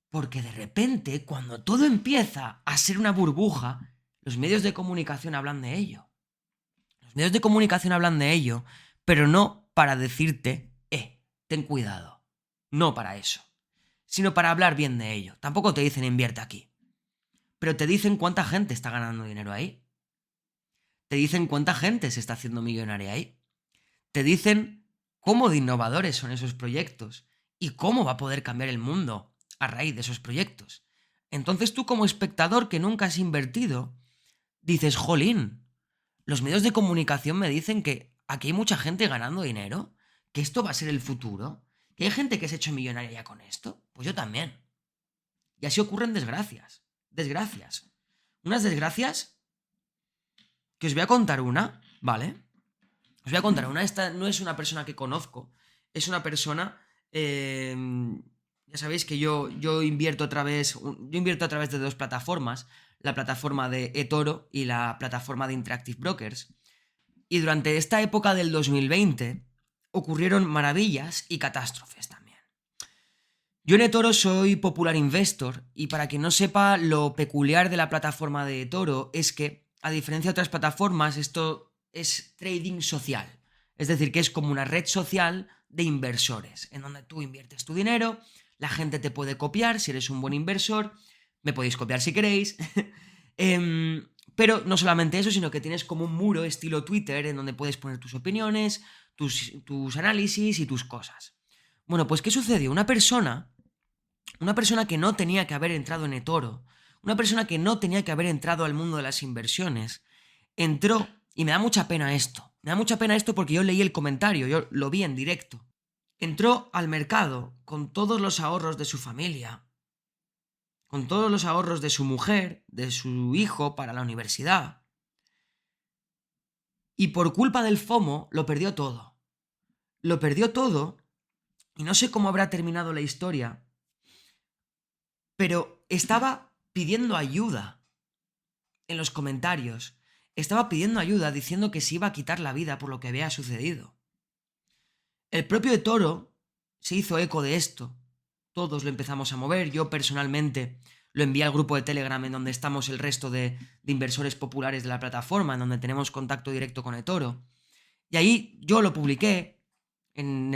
Porque de repente, cuando todo empieza a ser una burbuja, los medios de comunicación hablan de ello. Los medios de comunicación hablan de ello, pero no para decirte, ten cuidado. No para eso. Sino para hablar bien de ello. Tampoco te dicen invierte aquí. Pero te dicen cuánta gente está ganando dinero ahí. Te dicen cuánta gente se está haciendo millonaria ahí. Te dicen cómo de innovadores son esos proyectos y cómo va a poder cambiar el mundo a raíz de esos proyectos. Entonces tú como espectador que nunca has invertido, dices, jolín, los medios de comunicación me dicen que aquí hay mucha gente ganando dinero, que esto va a ser el futuro, que hay gente que se ha hecho millonaria ya con esto, pues yo también. Y así ocurren desgracias. Unas desgracias que os voy a contar una, ¿vale? Os voy a contar una. Esta no es una persona que conozco, es una persona... ya sabéis que yo invierto a través de dos plataformas, la plataforma de eToro y la plataforma de Interactive Brokers. Y durante esta época del 2020 ocurrieron maravillas y catástrofes también. Yo en eToro soy Popular Investor y para quien no sepa, lo peculiar de la plataforma de eToro es que, a diferencia de otras plataformas, esto es trading social. Es decir, que es como una red social de inversores, en donde tú inviertes tu dinero, la gente te puede copiar si eres un buen inversor, me podéis copiar si queréis, pero no solamente eso, sino que tienes como un muro estilo Twitter en donde puedes poner tus opiniones, tus análisis y tus cosas. Bueno, pues ¿qué sucedió? Una persona que no tenía que haber entrado en eToro, una persona que no tenía que haber entrado al mundo de las inversiones, entró, y me da mucha pena esto porque yo leí el comentario, yo lo vi en directo. Entró al mercado con todos los ahorros de su familia, con todos los ahorros de su mujer, de su hijo para la universidad. Y por culpa del FOMO lo perdió todo. Lo perdió todo y no sé cómo habrá terminado la historia, pero estaba pidiendo ayuda en los comentarios. Estaba pidiendo ayuda diciendo que se iba a quitar la vida por lo que había sucedido. El propio eToro se hizo eco de esto. Todos lo empezamos a mover. Yo personalmente lo envié al grupo de Telegram en donde estamos el resto de inversores populares de la plataforma, en donde tenemos contacto directo con eToro. Y ahí yo lo publiqué en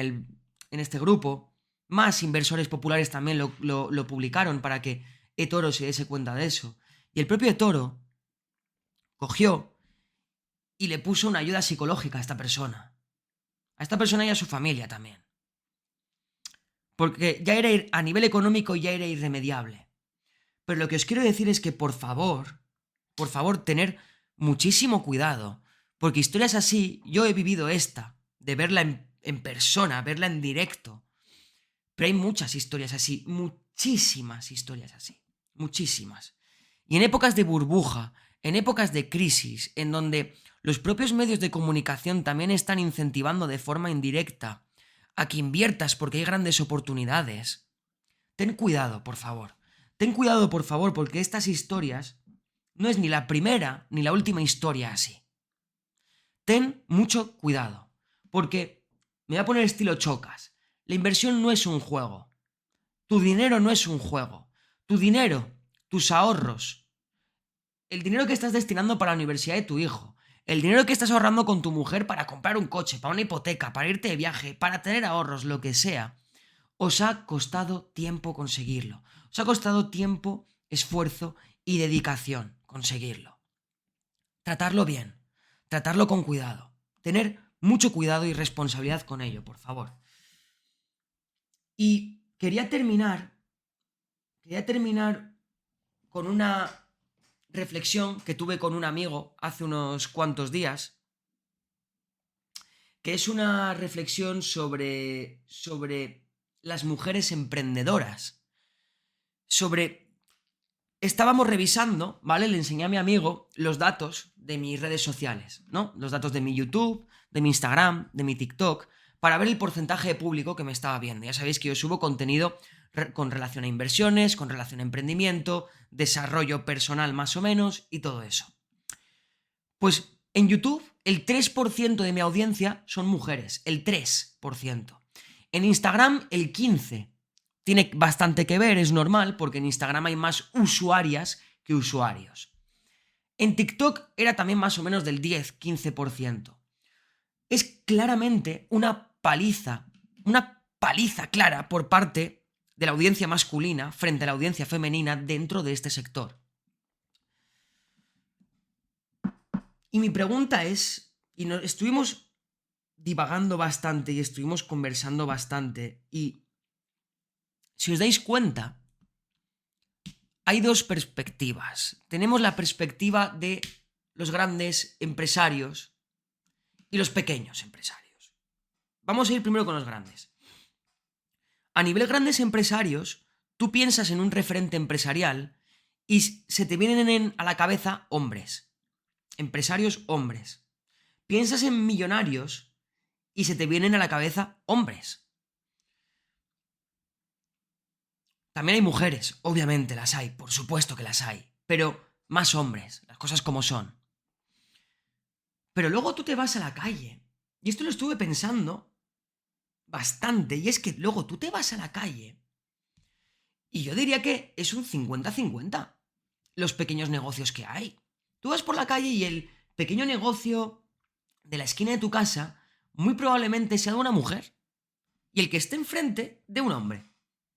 este grupo. Más inversores populares también lo publicaron para que eToro se diese cuenta de eso. Y el propio eToro cogió y le puso una ayuda psicológica a esta persona. A esta persona y a su familia también. Porque ya era, a nivel económico ya era irremediable. Pero lo que os quiero decir es que por favor, tener muchísimo cuidado. Porque historias así, yo he vivido esta, de verla en persona, verla en directo. Pero hay muchas historias así, muchísimas historias así, muchísimas. Y en épocas de burbuja, en épocas de crisis, en donde los propios medios de comunicación también están incentivando de forma indirecta a que inviertas porque hay grandes oportunidades, ten cuidado, por favor. Ten cuidado, por favor, porque estas historias no es ni la primera ni la última historia así. Ten mucho cuidado, porque me voy a poner estilo Chocas. La inversión no es un juego. Tu dinero no es un juego. Tu dinero, tus ahorros, el dinero que estás destinando para la universidad de tu hijo, el dinero que estás ahorrando con tu mujer para comprar un coche, para una hipoteca, para irte de viaje, para tener ahorros, lo que sea, os ha costado tiempo conseguirlo. Os ha costado tiempo, esfuerzo y dedicación conseguirlo. Tratarlo bien, tratarlo con cuidado, tener mucho cuidado y responsabilidad con ello, por favor. Y quería terminar con una reflexión que tuve con un amigo hace unos cuantos días, que es una reflexión sobre las mujeres emprendedoras. Estábamos revisando, ¿vale? Le enseñé a mi amigo los datos de mis redes sociales, ¿no? Los datos de mi YouTube, de mi Instagram, de mi TikTok, para ver el porcentaje de público que me estaba viendo. Ya sabéis que yo subo contenido con relación a inversiones, con relación a emprendimiento, desarrollo personal más o menos y todo eso. Pues en YouTube el 3% de mi audiencia son mujeres, el 3%. En Instagram el 15%. Tiene bastante que ver, es normal, porque en Instagram hay más usuarias que usuarios. En TikTok era también más o menos del 10-15%. Es claramente una paliza clara por parte de la audiencia masculina frente a la audiencia femenina dentro de este sector. Y mi pregunta es, estuvimos divagando bastante y estuvimos conversando bastante, y si os dais cuenta, hay dos perspectivas. Tenemos la perspectiva de los grandes empresarios y los pequeños empresarios. Vamos a ir primero con los grandes. A nivel grandes empresarios, tú piensas en un referente empresarial y se te vienen a la cabeza hombres. Empresarios hombres. Piensas en millonarios y se te vienen a la cabeza hombres. También hay mujeres, obviamente las hay, por supuesto que las hay, pero más hombres, las cosas como son. Pero luego tú te vas a la calle, y esto lo estuve pensando bastante, y es que luego tú te vas a la calle, y yo diría que es un 50-50 los pequeños negocios que hay. Tú vas por la calle y el pequeño negocio de la esquina de tu casa muy probablemente sea de una mujer, y el que esté enfrente de un hombre.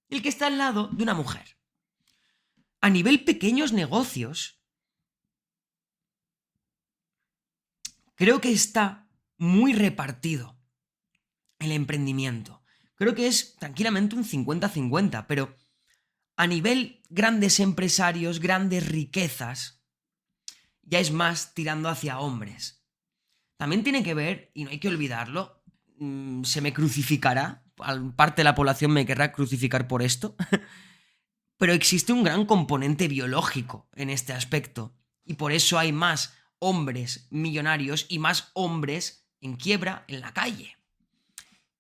El que está al lado de una mujer. A nivel pequeños negocios, creo que está muy repartido el emprendimiento. Creo que es tranquilamente un 50-50, pero a nivel grandes empresarios, grandes riquezas, ya es más tirando hacia hombres. También tiene que ver, y no hay que olvidarlo, se me crucificará, parte de la población me querrá crucificar por esto, pero existe un gran componente biológico en este aspecto, y por eso hay más hombres millonarios y más hombres en quiebra en la calle,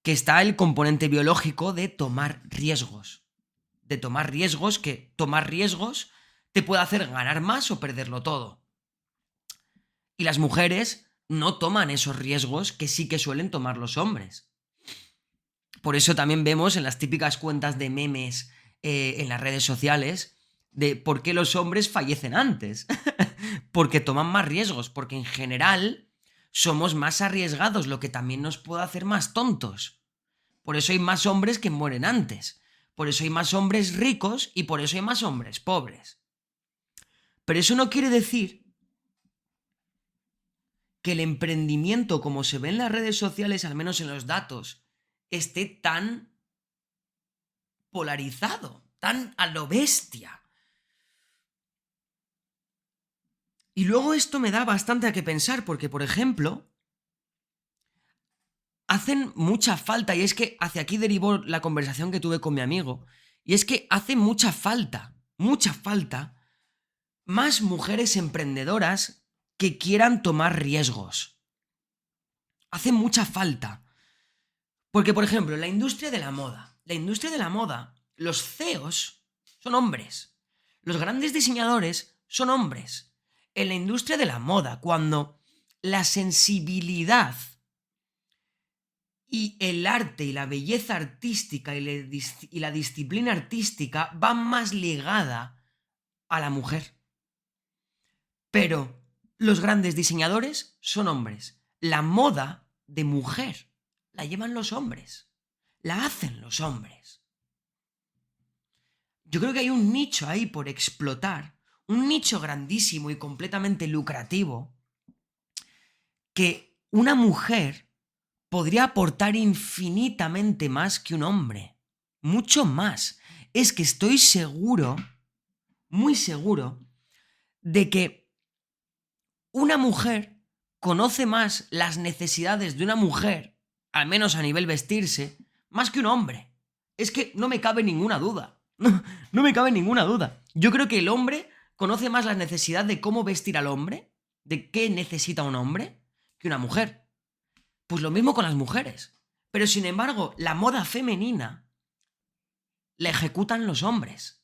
que está el componente biológico de tomar riesgos, que tomar riesgos te puede hacer ganar más o perderlo todo. Y las mujeres no toman esos riesgos que sí que suelen tomar los hombres. Por eso también vemos en las típicas cuentas de memes en las redes sociales de por qué los hombres fallecen antes. Porque toman más riesgos, porque en general somos más arriesgados, lo que también nos puede hacer más tontos. Por eso hay más hombres que mueren antes. Por eso hay más hombres ricos y por eso hay más hombres pobres. Pero eso no quiere decir que el emprendimiento, como se ve en las redes sociales, al menos en los datos, esté tan polarizado, tan a lo bestia. Y luego esto me da bastante a qué pensar, porque, por ejemplo, hacen mucha falta, y es que hacia aquí derivó la conversación que tuve con mi amigo, y es que hace mucha falta más mujeres emprendedoras que quieran tomar riesgos. Hace mucha falta. Porque, por ejemplo, la industria de la moda, los CEOs son hombres. Los grandes diseñadores son hombres. En la industria de la moda, cuando la sensibilidad y el arte y la belleza artística y la disciplina artística van más ligada a la mujer. Pero los grandes diseñadores son hombres. La moda de mujer la llevan los hombres. La hacen los hombres. Yo creo que hay un nicho ahí por explotar, un nicho grandísimo y completamente lucrativo, que una mujer podría aportar infinitamente más que un hombre. Mucho más. Es que estoy seguro, muy seguro, de que una mujer conoce más las necesidades de una mujer, al menos a nivel vestirse, más que un hombre. Es que no me cabe ninguna duda. No me cabe ninguna duda. Yo creo que el hombre conoce más la necesidad de cómo vestir al hombre, de qué necesita un hombre, que una mujer. Pues lo mismo con las mujeres. Pero sin embargo, la moda femenina la ejecutan los hombres.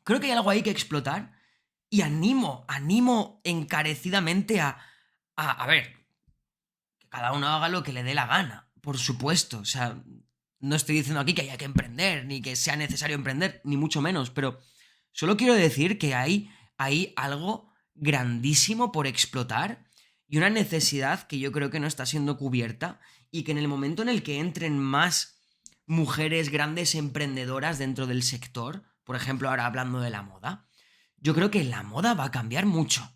Creo que hay algo ahí que explotar y animo encarecidamente a ver, que cada uno haga lo que le dé la gana, por supuesto. O sea, no estoy diciendo aquí que haya que emprender, ni que sea necesario emprender, ni mucho menos, pero solo quiero decir que hay algo grandísimo por explotar y una necesidad que yo creo que no está siendo cubierta y que en el momento en el que entren más mujeres grandes emprendedoras dentro del sector, por ejemplo, ahora hablando de la moda, yo creo que la moda va a cambiar mucho.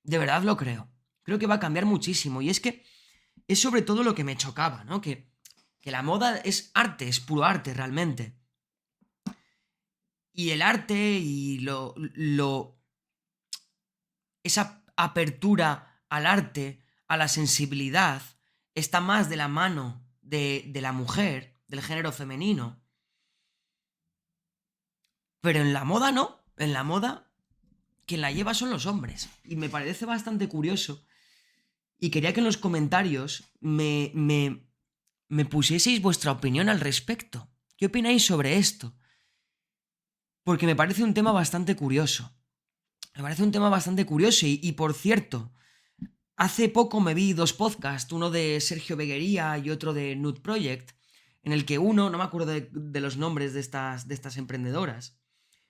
De verdad lo creo. Creo que va a cambiar muchísimo. Y es que es sobre todo lo que me chocaba, ¿no? Que la moda es arte, es puro arte realmente. Y el arte y esa apertura al arte, a la sensibilidad, está más de la mano de la mujer, del género femenino. Pero en la moda no. En la moda, quien la lleva son los hombres. Y me parece bastante curioso. Y quería que en los comentarios me pusieseis vuestra opinión al respecto. ¿Qué opináis sobre esto? Porque me parece un tema bastante curioso. Me parece un tema bastante curioso y por cierto, hace poco me vi 2 podcasts, uno de Sergio Beguería y otro de Nude Project, en el que uno, no me acuerdo de los nombres de estas emprendedoras,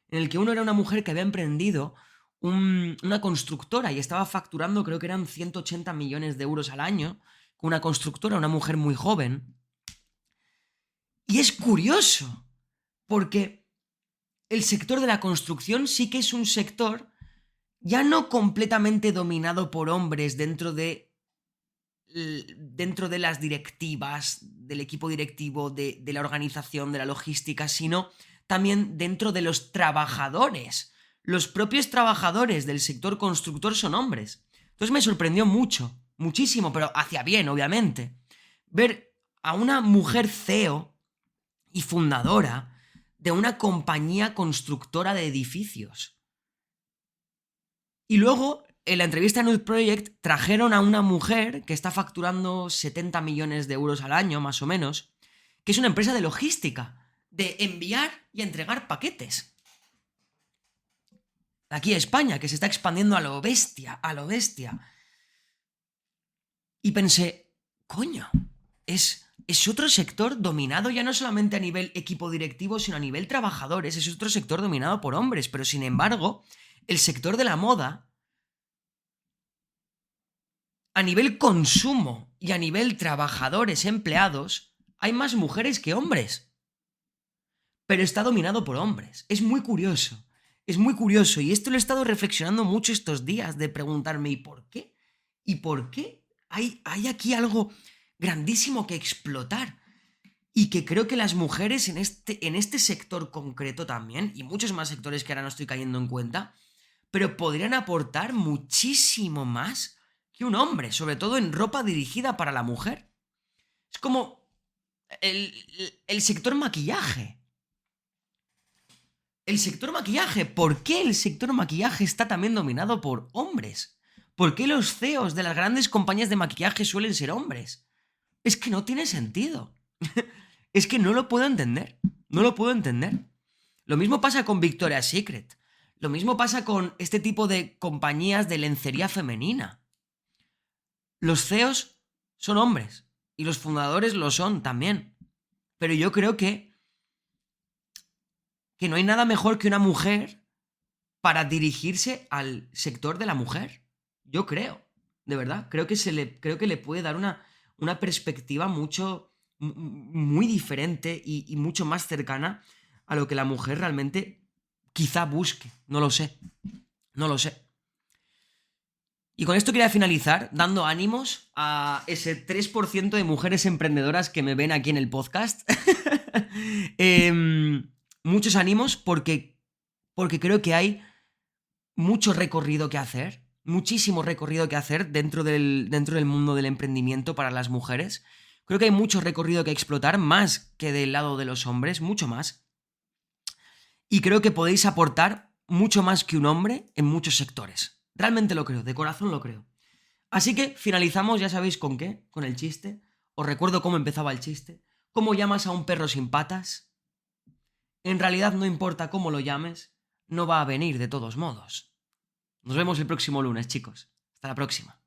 en el que uno era una mujer que había emprendido una constructora y estaba facturando, creo que eran 180 millones de euros al año, con una constructora, una mujer muy joven. Y es curioso, porque el sector de la construcción sí que es un sector ya no completamente dominado por hombres dentro de las directivas, del equipo directivo, de la organización, de la logística, sino también dentro de los trabajadores. Los propios trabajadores del sector constructor son hombres. Entonces me sorprendió mucho, muchísimo, pero hacia bien, obviamente, ver a una mujer CEO y fundadora de una compañía constructora de edificios. Y luego, en la entrevista a Nude Project, trajeron a una mujer que está facturando 70 millones de euros al año, más o menos, que es una empresa de logística, de enviar y entregar paquetes. Aquí a España, que se está expandiendo a lo bestia, a lo bestia. Y pensé, coño, es otro sector dominado ya no solamente a nivel equipo directivo, sino a nivel trabajadores, es otro sector dominado por hombres, pero sin embargo, el sector de la moda, a nivel consumo y a nivel trabajadores, empleados, hay más mujeres que hombres. Pero está dominado por hombres. Es muy curioso. Es muy curioso. Y esto lo he estado reflexionando mucho estos días, de preguntarme, ¿y por qué? ¿Y por qué? Hay aquí algo grandísimo que explotar. Y que creo que las mujeres en este sector concreto también, y muchos más sectores que ahora no estoy cayendo en cuenta, pero podrían aportar muchísimo más que un hombre, sobre todo en ropa dirigida para la mujer. Es como el sector maquillaje. El sector maquillaje. ¿Por qué el sector maquillaje está también dominado por hombres? ¿Por qué los CEOs de las grandes compañías de maquillaje suelen ser hombres? Es que no tiene sentido. Es que no lo puedo entender. No lo puedo entender. Lo mismo pasa con Victoria's Secret. Lo mismo pasa con este tipo de compañías de lencería femenina. Los CEOs son hombres y los fundadores lo son también. Pero yo creo que no hay nada mejor que una mujer para dirigirse al sector de la mujer. Yo creo, de verdad. Creo que le puede dar una perspectiva muy diferente y mucho más cercana a lo que la mujer realmente quizá busque. No lo sé. No lo sé. Y con esto quería finalizar dando ánimos a ese 3% de mujeres emprendedoras que me ven aquí en el podcast. Muchos ánimos porque creo que hay mucho recorrido que hacer, muchísimo recorrido que hacer dentro del mundo del emprendimiento para las mujeres. Creo que hay mucho recorrido que explotar, más que del lado de los hombres, mucho más. Y creo que podéis aportar mucho más que un hombre en muchos sectores. Realmente lo creo, de corazón lo creo. Así que finalizamos, ya sabéis con qué, con el chiste. Os recuerdo cómo empezaba el chiste. ¿Cómo llamas a un perro sin patas? En realidad no importa cómo lo llames, no va a venir de todos modos. Nos vemos el próximo lunes, chicos. Hasta la próxima.